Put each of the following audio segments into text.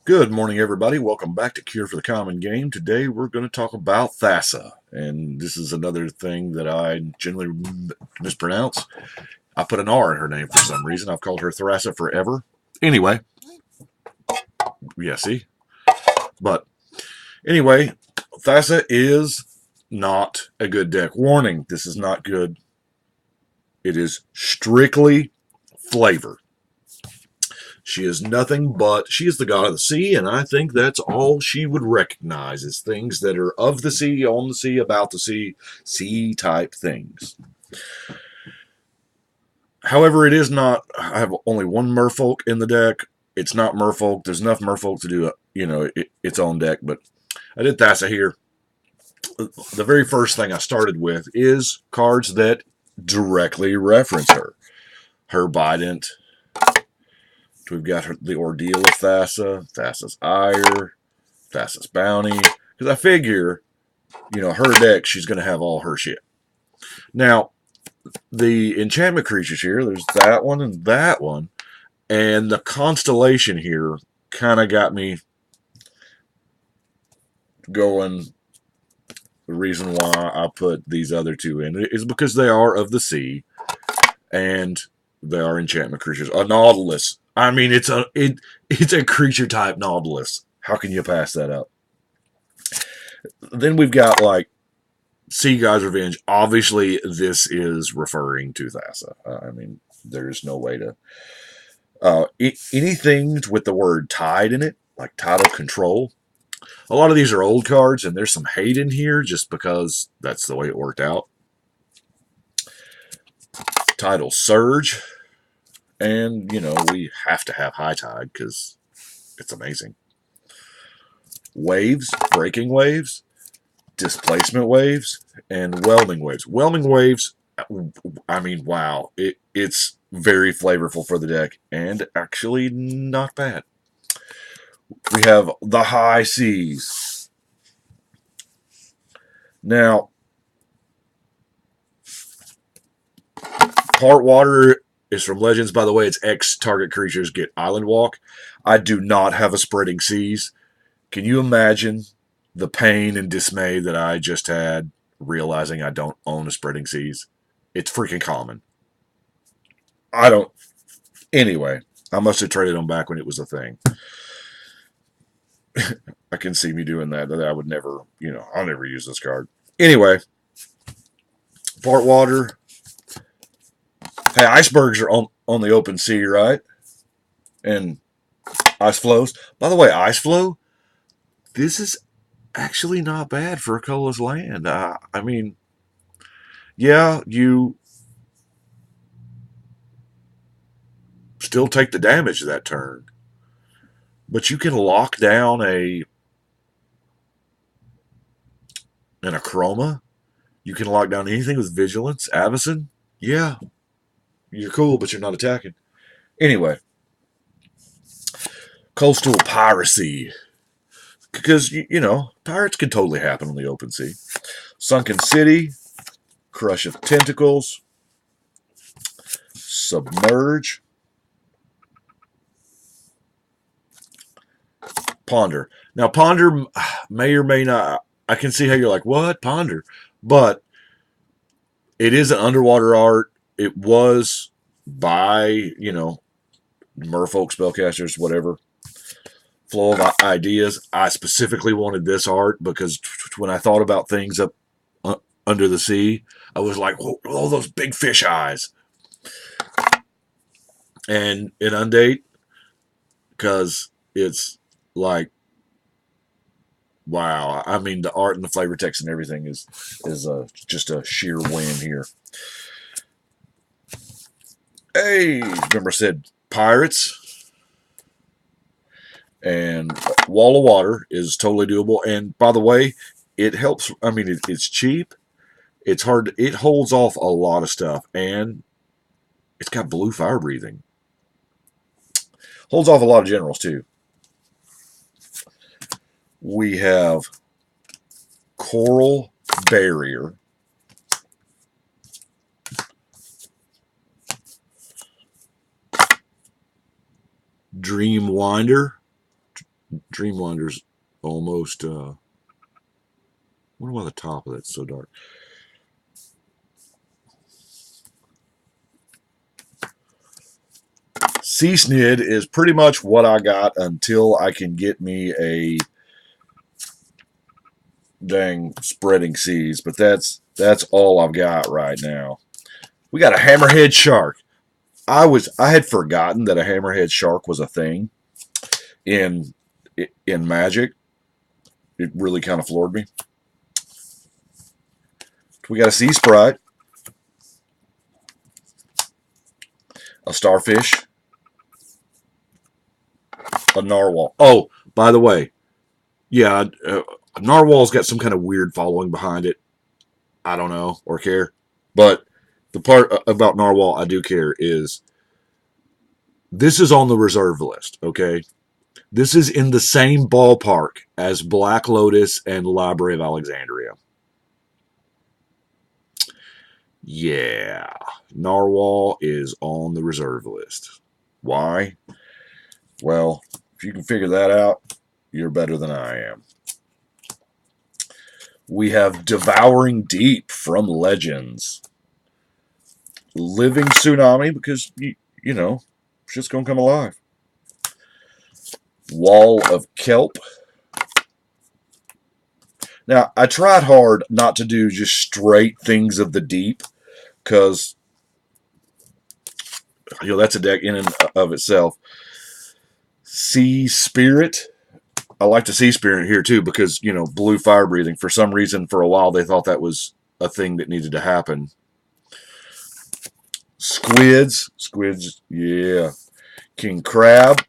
Good morning, everybody. Welcome back to Cure for the Common Game. Today we're going to talk about Thassa, and this is another thing that I generally mispronounce. I put an R in her name for some reason. I've called her Thassa forever. Anyway, yeah, see? But anyway, Thassa is not a good deck. Warning, this is not good. It is strictly flavor. She is nothing but, she is the god of the sea, and I think that's all she would recognize is things that are of the sea, on the sea, about the sea type things. However, it is not, I have only one merfolk in the deck. It's not merfolk. There's enough merfolk to do, its own deck, but I did Thassa here. The very first thing I started with is cards that directly reference her. Her Bident. We've got the Ordeal of Thassa, Thassa's Ire, Thassa's Bounty. Because I figure, her deck, she's going to have all her shit. Now, the enchantment creatures here, there's that one and that one. And the constellation here kind of got me going. The reason why I put these other two in is because they are of the sea. And they are enchantment creatures. A Nautilus. I mean, it's a creature type Nautilus. How can you pass that up? Then we've got like Sea God's Revenge. Obviously, this is referring to Thassa. I mean, there's no way to anything with the word tide in it, like tidal control. A lot of these are old cards, and there's some hate in here just because that's the way it worked out. Tidal Surge. And, we have to have High Tide because it's amazing. Waves, Breaking Waves, Displacement Waves, and Whelming Waves. Whelming Waves, I mean, wow. It's very flavorful for the deck and actually not bad. We have the High Seas. Now, part water is from Legends. By the way, it's X target creatures get Island Walk. I do not have a Spreading Seas. Can you imagine the pain and dismay that I just had realizing I don't own a Spreading Seas? It's freaking common. I don't. Anyway, I must have traded them back when it was a thing. I can see me doing that. I would never, I'll never use this card. Anyway, part water. Hey, icebergs are on the open sea, right? And ice flows. By the way, ice flow, this is actually not bad for a colorless land. I mean, yeah, you still take the damage that turn, but you can lock down an Acroma. You can lock down anything with Vigilance. Avacyn, yeah, you're cool, but you're not attacking. Anyway, Coastal Piracy. Because, pirates can totally happen on the open sea. Sunken City, Crush of Tentacles, Submerge, Ponder. Now, Ponder may or may not, I can see how you're like, what? Ponder. But it is an underwater art. It was by, merfolk, spellcasters, whatever. Flow of ideas. I specifically wanted this art because when I thought about things up under the sea, I was like, oh, those big fish eyes. And Inundate, because it's like, wow. I mean, the art and the flavor text and everything is just a sheer win here. Hey, remember I said pirates. And Wall of Water is totally doable. And by the way, it helps. I mean, it's cheap. It's hard. It holds off a lot of stuff. And it's got blue fire breathing. Holds off a lot of generals, too. We have Coral Barrier. Dreamwinder. Dreamlinder's almost. I wonder why the top of that's so dark. C-Snid is pretty much what I got until I can get me a dang spreading seas, but that's all I've got right now. We got a hammerhead shark. I had forgotten that a hammerhead shark was a thing in Magic. It really kind of floored me. We got a sea sprite, a starfish, a narwhal. Oh, by the way, yeah, narwhal's got some kind of weird following behind it. I don't know or care, but the part about narwhal I do care is this is on the reserve list. Okay, this is in the same ballpark as Black Lotus and Library of Alexandria. Yeah, narwhal is on the reserve list. Why? Well, if you can figure that out, you're better than I am. We have Devouring Deep from Legends. Living Tsunami, because, you know, shit's going to come alive. Wall of Kelp. Now, I tried hard not to do just straight Things of the Deep, because, you know, that's a deck in and of itself. Sea Spirit. I like the Sea Spirit here, too, because, you know, blue fire breathing. For some reason, for a while, they thought that was a thing that needed to happen. Squids, yeah. King Crab.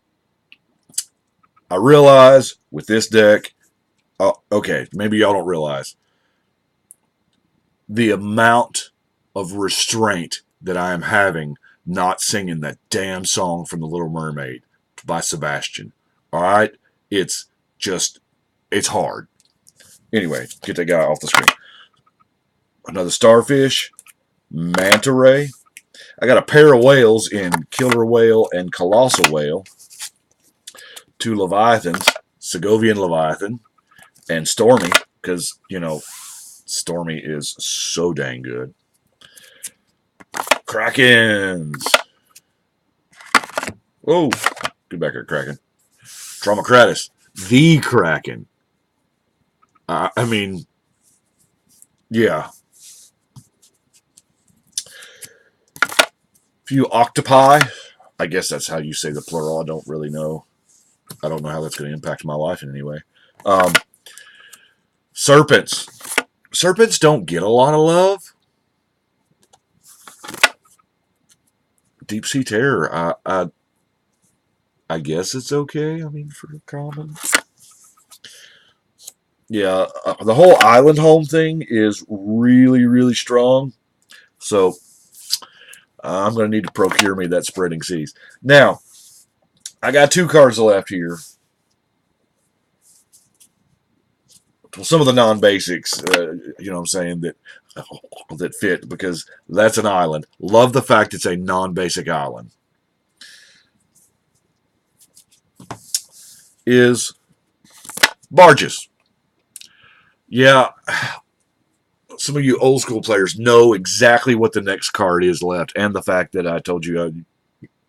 I realize with this deck, okay, maybe y'all don't realize the amount of restraint that I am having not singing that damn song from The Little Mermaid by Sebastian. All right? It's hard. Anyway, get that guy off the screen. Another starfish, manta ray. I got a pair of whales in killer whale and colossal whale. 2 leviathans, Segovian leviathan, and Stormy, because, you know, Stormy is so dang good. Krakens. Oh, get back here, Kraken. Traumacratus, the Kraken. I mean, yeah. Few octopi. I guess that's how you say the plural. I don't really know. I don't know how that's going to impact my life in any way. Serpents. Serpents don't get a lot of love. Deep Sea Terror. I guess it's okay. I mean, for common. Yeah, the whole island home thing is really, really strong. So I'm going to need to procure me that Spreading Seas. Now, I got 2 cards left here. Some of the non-basics, you know what I'm saying, that fit, because that's an island. Love the fact it's a non-basic island. Is barges. Yeah, some of you old school players know exactly what the next card is left, and the fact that I told you,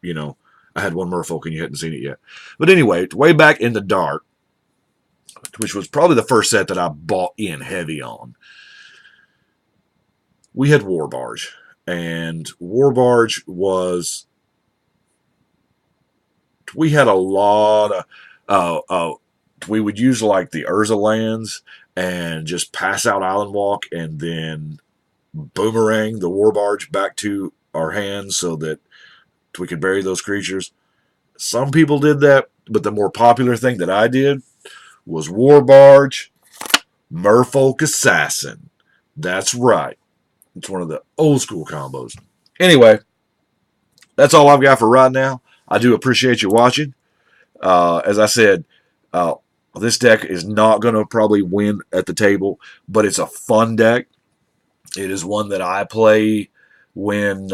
you know, I had one Merfolk and you hadn't seen it yet. But anyway, way back in the dark, which was probably the first set that I bought in heavy on, we had War Barge. And War Barge was... we had a lot of... we would use like the Urza lands and just pass out Island Walk and then boomerang the War Barge back to our hands so that we could bury those creatures. Some people did that, but the more popular thing that I did was War Barge, Merfolk Assassin. That's right. It's one of the old school combos. Anyway, that's all I've got for right now. I do appreciate you watching. As I said, this deck is not going to probably win at the table, but it's a fun deck. It is one that I play when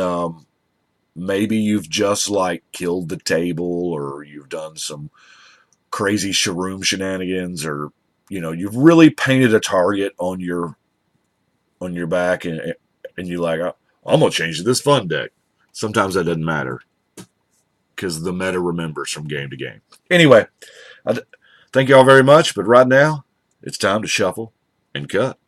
maybe you've just like killed the table or you've done some crazy shroom shenanigans, or you've really painted a target on your back, and you're like, I'm gonna change to this fun deck. Sometimes that doesn't matter because the meta remembers from game to game. Anyway, thank you all very much, but right now it's time to shuffle and cut.